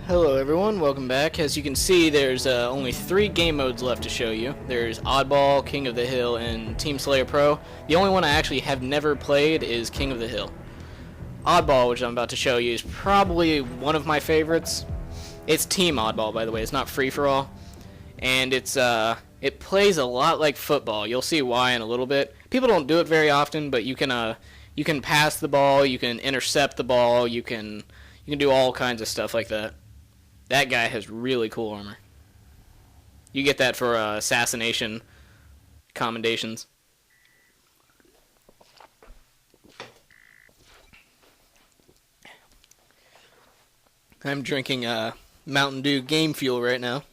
Hello everyone, welcome back. As you can see, there's only 3 game modes left to show you. There's Oddball, King of the Hill, and Team Slayer Pro. The only one I actually have never played is King of the Hill. Oddball, which I'm about to show you, is probably one of my favorites. It's Team Oddball, by the way, it's not free-for-all. And it plays a lot like football. You'll see why in a little bit. People don't do it very often, but you can pass the ball, you can intercept the ball, you can do all kinds of stuff like that. That guy has really cool armor. You get that for assassination commendations. I'm drinking Mountain Dew Game Fuel right now.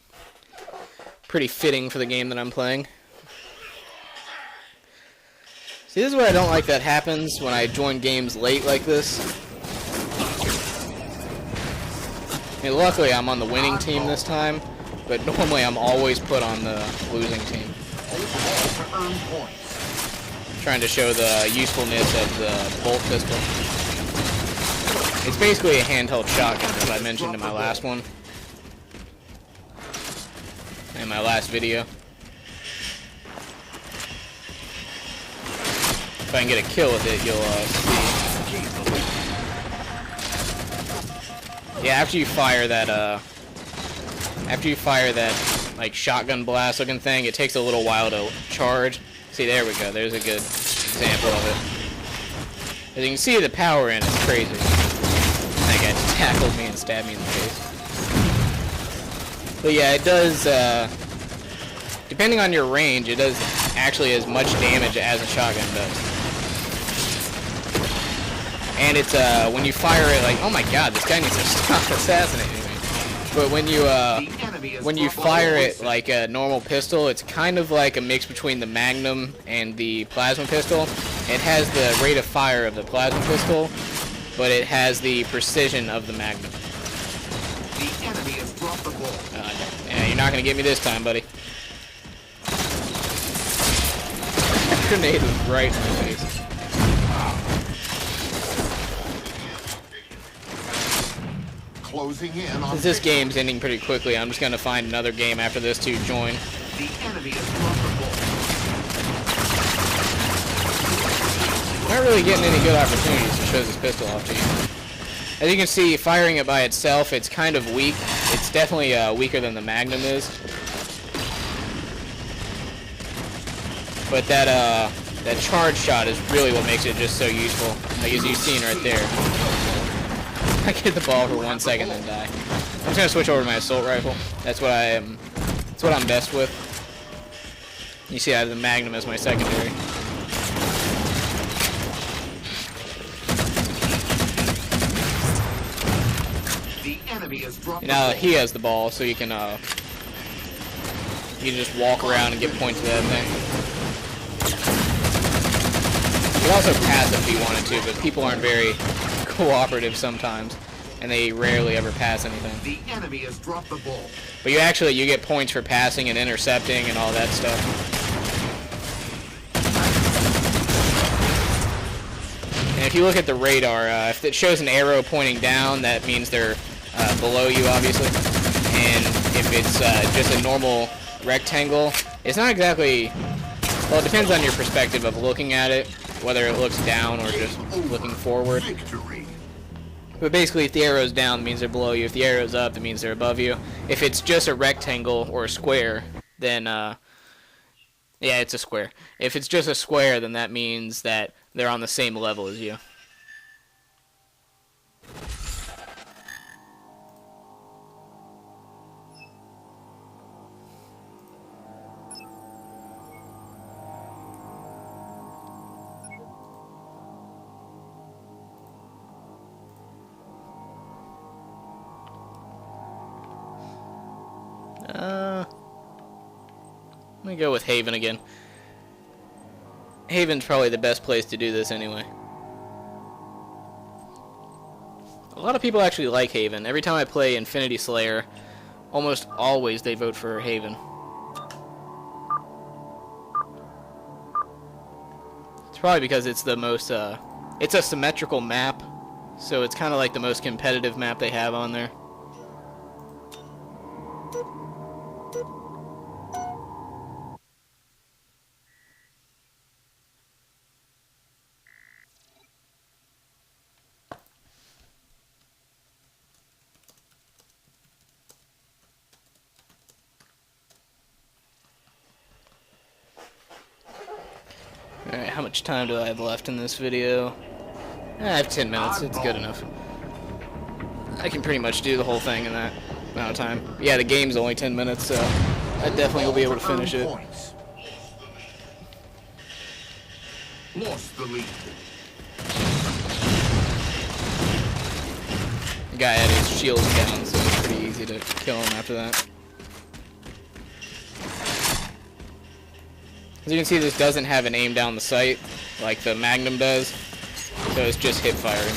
Pretty fitting for the game that I'm playing. See, this is what I don't like that happens when I join games late like this. I mean, luckily I'm on the winning team this time, but normally I'm always put on the losing team. Trying to show the usefulness of the bolt pistol. It's basically a handheld shotgun, as I mentioned in my last one. In my last video. If I can get a kill with it, you'll see. Yeah, after you fire that like shotgun blast looking thing, it takes a little while to charge. See, there we go. There's a good example of it. As you can see, the power in is crazy. That guy just tackled me and stabbed me in the face. But yeah, it does. Depending on your range, it does actually as much damage as a shotgun does. And it's when you fire it, like, oh my god, this guy needs to stop assassinating me. But when you fire it like a normal pistol, it's kind of like a mix between the Magnum and the plasma pistol. It has the rate of fire of the plasma pistol, but it has the precision of the Magnum. The enemy has dropped the ball. Yeah, you're not gonna get me this time, buddy. That grenade was right in my face. Closing in on Since this game's ending pretty quickly, I'm just gonna find another game after this to join. the enemy has dropped the ball. Not really getting any good opportunities to show this pistol off to you. As you can see, firing it by itself, it's kind of weak. It's definitely weaker than the Magnum is. But that charge shot is really what makes it just so useful. Like as you've seen right there. I get the ball for 1 second and die. I'm just gonna switch over to my assault rifle. That's what I'm best with. You see, I have the Magnum as my secondary. The enemy has dropped Now he has the ball, so you can just walk around and get points to that thing. You could also pass if you wanted to, but people aren't very cooperative sometimes, and they rarely ever pass anything. The enemy has dropped the ball. But you get points for passing and intercepting and all that stuff. And if you look at the radar, if it shows an arrow pointing down, that means they're below you, obviously. And if it's just a normal rectangle, it's not exactly. Well, it depends on your perspective of looking at it, whether it looks down or just looking forward. Victory. But basically, if the arrow's down, it means they're below you. If the arrow's up, it means they're above you. If it's just a rectangle or a square, then, yeah, it's a square. If it's just a square, then that means that they're on the same level as you. Let me go with Haven again. Haven's probably the best place to do this anyway. A lot of people actually like Haven. Every time I play Infinity Slayer, almost always they vote for Haven. It's probably because it's the most, it's a symmetrical map, so it's kind of like the most competitive map they have on there. Alright, how much time do I have left in this video? I have 10 minutes, it's good enough. I can pretty much do the whole thing in that amount of time. Yeah, the game's only 10 minutes, so I definitely will be able to finish it. Lost the lead. The guy had his shields down, so it's pretty easy to kill him after that. As you can see, this doesn't have an aim down the sight like the Magnum does, so it's just hip firing.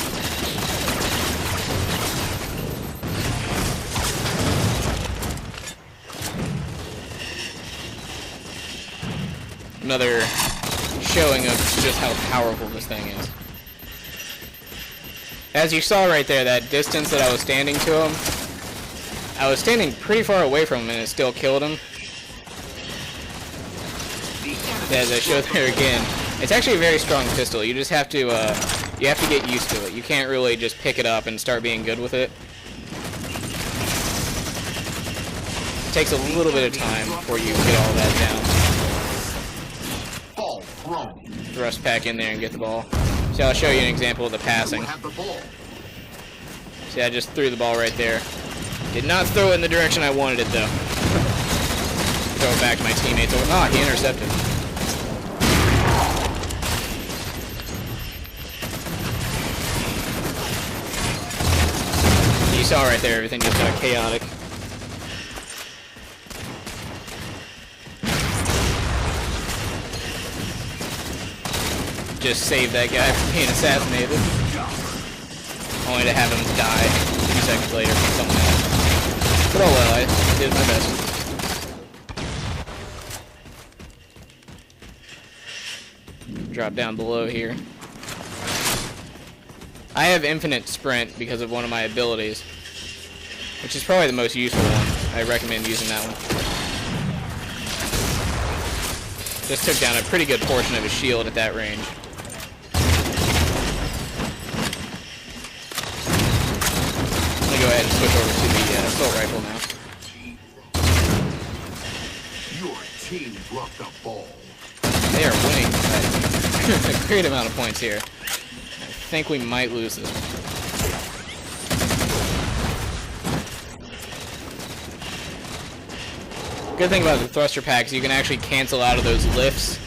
Another showing of just how powerful this thing is. As you saw right there, that distance that I was standing to him, I was standing pretty far away from him and it still killed him. As I showed there again, it's actually a very strong pistol. You just have to get used to it. You can't really just pick it up and start being good with it. It takes a little bit of time before you get all that down. Ball thrown. Thrust back in there and get the ball. See, I'll show you an example of the passing. Have the ball. See, I just threw the ball right there. Did not throw it in the direction I wanted it though. Throw it back to my teammates. Ah, he intercepted. You saw right there, everything just got chaotic. Just saved that guy from being assassinated. Only to have him die a few seconds later from someone else. But oh well, I did my best. Drop down below here. I have infinite sprint because of one of my abilities, which is probably the most useful one. I recommend using that one. Just took down a pretty good portion of his shield at that range. I'm gonna go ahead and switch over to the assault rifle now. Your team dropped the ball. They are winning a great amount of points here. I think we might lose this one. Good thing about the thruster pack is you can actually cancel out of those lifts.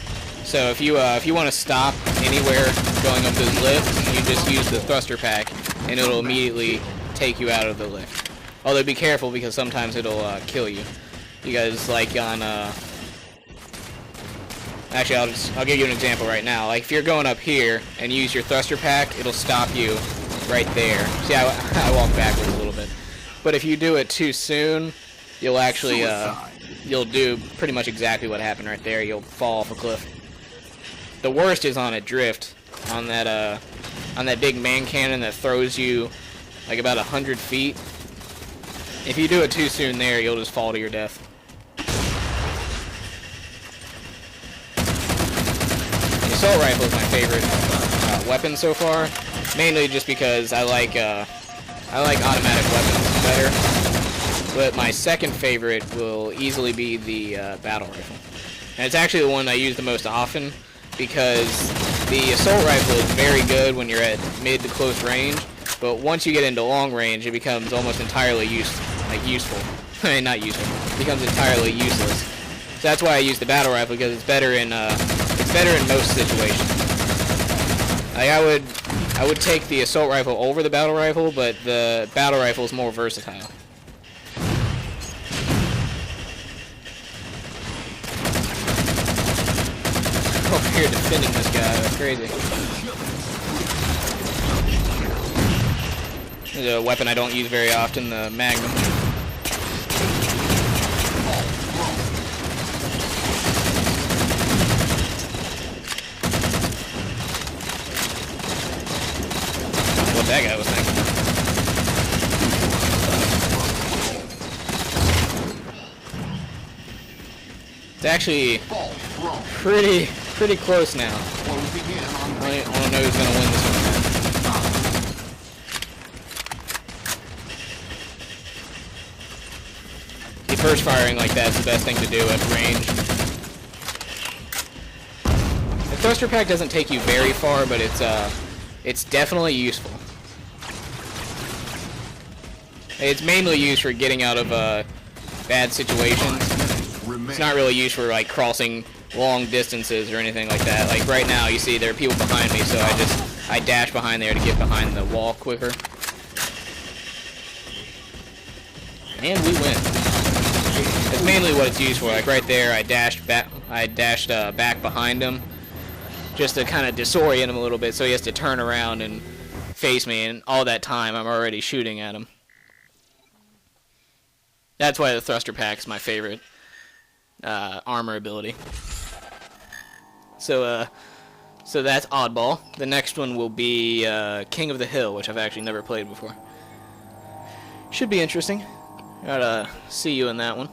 So if you want to stop anywhere going up those lifts, you just use the thruster pack, and it'll immediately take you out of the lift. Although be careful because sometimes it'll kill you. You guys like on actually, I'll give you an example right now. Like if you're going up here and use your thruster pack, it'll stop you right there. See, I walk backwards a little bit. But if you do it too soon, you'll actually you'll do pretty much exactly what happened right there. You'll fall off a cliff. The worst is on a drift, on that big man cannon that throws you like about 100 feet. If you do it too soon there, you'll just fall to your death. The assault rifle is my favorite weapon so far, mainly just because I like automatic weapons better. But my second favorite will easily be the battle rifle. And it's actually the one I use the most often because the assault rifle is very good when you're at mid to close range, but once you get into long range, it becomes almost entirely useful. I mean, not useful. It becomes entirely useless. So that's why I use the battle rifle, because it's better in most situations. Like I would take the assault rifle over the battle rifle, but the battle rifle is more versatile. Over here defending this guy, that's crazy. There's a weapon I don't use very often, the Magnum. What that guy was thinking. actually Ball thrown. pretty close now. Closing in on I don't know who's gonna win this one. The first firing like that is the best thing to do at range. The thruster pack doesn't take you very far, but it's definitely useful. It's mainly used for getting out of bad situations. It's not really used for like crossing long distances or anything like that. Like right now, you see there are people behind me, so I dash behind there to get behind the wall quicker. And we win. That's mainly what it's used for. Like right there, I dashed back behind him, just to kind of disorient him a little bit, so he has to turn around and face me. And all that time, I'm already shooting at him. That's why the thruster pack is my favorite armor ability. So that's Oddball. The next one will be King of the Hill, which I've actually never played before. Should be interesting. Gotta see you in that one.